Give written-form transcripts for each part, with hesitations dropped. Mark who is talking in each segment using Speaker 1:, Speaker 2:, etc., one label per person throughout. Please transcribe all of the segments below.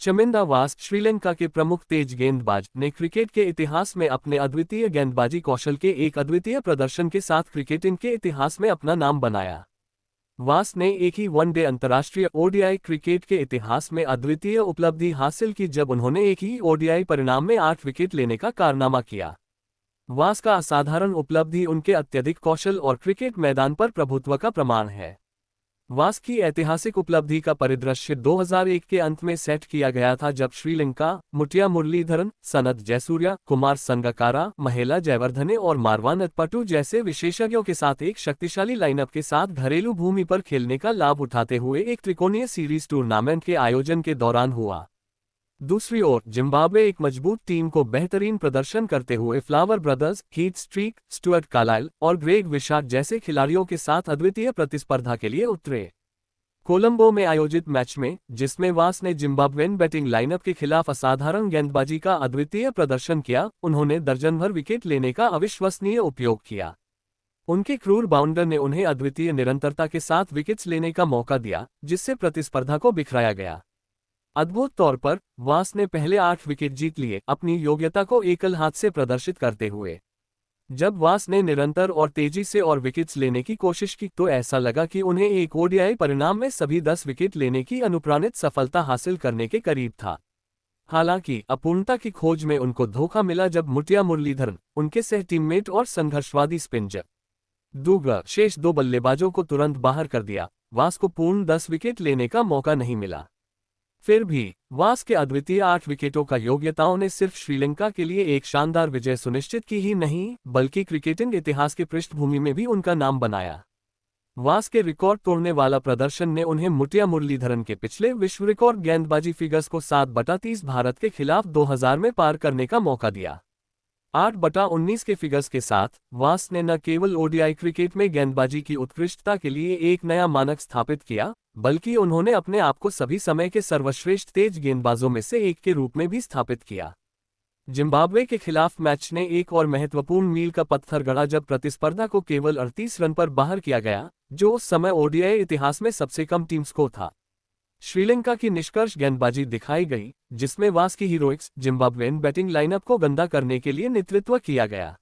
Speaker 1: चमिंदा वास श्रीलंका के प्रमुख तेज गेंदबाज ने क्रिकेट के इतिहास में अपने अद्वितीय गेंदबाजी कौशल के एक अद्वितीय प्रदर्शन के साथ क्रिकेट के इतिहास में अपना नाम बनाया। वास ने एक ही वनडे अंतर्राष्ट्रीय ओडीआई क्रिकेट के इतिहास में अद्वितीय उपलब्धि हासिल की जब उन्होंने एक ही ओडीआई परिणाम में 8 विकेट लेने का कारनामा किया। वास का असाधारण उपलब्धि उनके अत्यधिक कौशल और क्रिकेट मैदान पर प्रभुत्व का प्रमाण है। वास की ऐतिहासिक उपलब्धि का परिदृश्य 2001 के अंत में सेट किया गया था जब श्रीलंका मुटिया मुरलीधरन, सनथ जयसूर्या, कुमार संगकारा, महेला जयवर्धने और मारवान अतपटू जैसे विशेषज्ञों के साथ एक शक्तिशाली लाइनअप के साथ घरेलू भूमि पर खेलने का लाभ उठाते हुए एक त्रिकोणीय सीरीज टूर्नामेंट के आयोजन के दौरान हुआ। दूसरी ओर जिम्बाब्वे एक मजबूत टीम को बेहतरीन प्रदर्शन करते हुए Flower brothers, Heath Streak, Stuart Carlisle और ग्रेग विशाट जैसे खिलाड़ियों के साथ अद्वितीय प्रतिस्पर्धा के लिए उतरे। कोलंबो में आयोजित मैच में, जिसमें वास ने जिम्बाब्वेन बैटिंग लाइनअप के खिलाफ असाधारण गेंदबाजी का अद्वितीय प्रदर्शन किया, उन्होंने दर्जन भर विकेट लेने का अविश्वसनीय उपयोग किया। उनके क्रूर बाउंडर ने उन्हें अद्वितीय निरंतरता के साथ विकेट्स लेने का मौका दिया, जिससे प्रतिस्पर्धा को बिखराया गया। अद्भुत तौर पर वास ने पहले 8 विकेट जीत लिए, अपनी योग्यता को एकल हाथ से प्रदर्शित करते हुए। जब वास ने निरंतर और तेजी से और विकेट्स लेने की कोशिश की तो ऐसा लगा कि उन्हें एक ओडीआई परिणाम में सभी 10 विकेट लेने की अनुप्राणित सफलता हासिल करने के करीब था। हालांकि अपूर्णता की खोज में उनको धोखा मिला जब मुटिया मुरलीधरन, उनके सह टीममेट और संघर्षवादी स्पिनर डूगर शेष 2 बल्लेबाजों को तुरंत बाहर कर दिया। वास को पूर्ण 10 विकेट लेने का मौका नहीं मिला। फिर भी वास के अद्वितीय 8 विकेटों का योग्यताओं ने सिर्फ श्रीलंका के लिए एक शानदार विजय सुनिश्चित की ही नहीं, बल्कि क्रिकेटिंग इतिहास की पृष्ठभूमि में भी उनका नाम बनाया। वास के रिकॉर्ड तोड़ने वाला प्रदर्शन ने उन्हें मुटिया मुरलीधरन के पिछले विश्व रिकॉर्ड गेंदबाजी फिगर्स को 7/30 भारत के खिलाफ 2000 में पार करने का मौका दिया। 8/19 के फिगर्स के साथ वास ने न केवल ओडीआई क्रिकेट में गेंदबाजी की उत्कृष्टता के लिए एक नया मानक स्थापित किया, बल्कि उन्होंने अपने आप को सभी समय के सर्वश्रेष्ठ तेज गेंदबाजों में से एक के रूप में भी स्थापित किया। जिम्बाब्वे के खिलाफ मैच ने एक और महत्वपूर्ण मील का पत्थर गढ़ा जब प्रतिस्पर्धा को केवल 38 रन पर बाहर किया गया, जो उस समय ओडीआई इतिहास में सबसे कम टीम स्कोर था। श्रीलंका की निष्कर्ष गेंदबाजी दिखाई गई, जिसमें वास की हीरोइक्स जिम्बाब्वेन बैटिंग लाइनअप को गंदा करने के लिए नेतृत्व किया गया।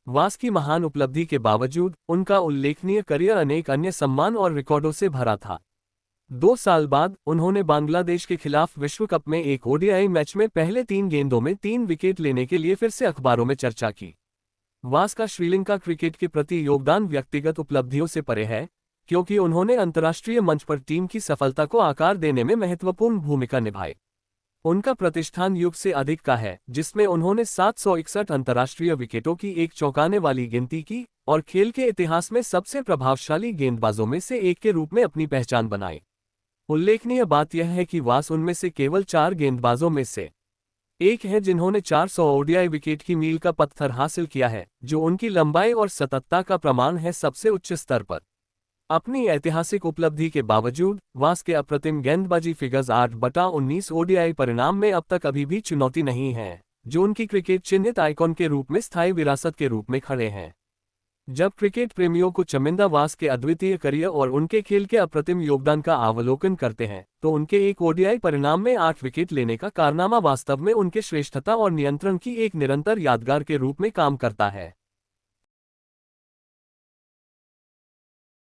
Speaker 1: वास की महान उपलब्धि के बावजूद उनका उल्लेखनीय करियर अनेक अन्य सम्मान और रिकॉर्डों से भरा था। 2 साल बाद उन्होंने बांग्लादेश के खिलाफ विश्व कप में एक ओडीआई मैच में पहले 3 गेंदों में 3 विकेट लेने के लिए फिर से अखबारों में चर्चा की। वास का श्रीलंका क्रिकेट के प्रति योगदान व्यक्तिगत उपलब्धियों से परे है, क्योंकि उन्होंने अंतर्राष्ट्रीय मंच पर टीम की सफलता को आकार देने में महत्वपूर्ण भूमिका निभाई। उनका प्रतिष्ठान युग से अधिक का है, जिसमें उन्होंने 761 अंतर्राष्ट्रीय विकेटों की एक चौंकाने वाली गिनती की और खेल के इतिहास में सबसे प्रभावशाली गेंदबाजों में से एक के रूप में अपनी पहचान बनाई। उल्लेखनीय बात यह है कि वास उनमें से केवल 4 गेंदबाजों में से एक है जिन्होंने 400 ओडीआई विकेट की मील का पत्थर हासिल किया है, जो उनकी लंबाई और सततता का प्रमाण है सबसे उच्च स्तर पर। अपनी ऐतिहासिक उपलब्धि के बावजूद वास के अप्रतिम गेंदबाजी फिगर्स 8/19 ओडीआई परिणाम में अब तक अभी भी चुनौती नहीं है, जो उनकी क्रिकेट चिन्हित आइकॉन के रूप में स्थायी विरासत के रूप में खड़े हैं। जब क्रिकेट प्रेमियों को चमिंदा वास के अद्वितीय करियर और उनके खेल के अप्रतिम योगदान का अवलोकन करते हैं, तो उनके एक ओडीआई परिणाम में 8 विकेट लेने का कारनामा वास्तव में उनके श्रेष्ठता और नियंत्रण की एक निरंतर यादगार के रूप में काम करता है।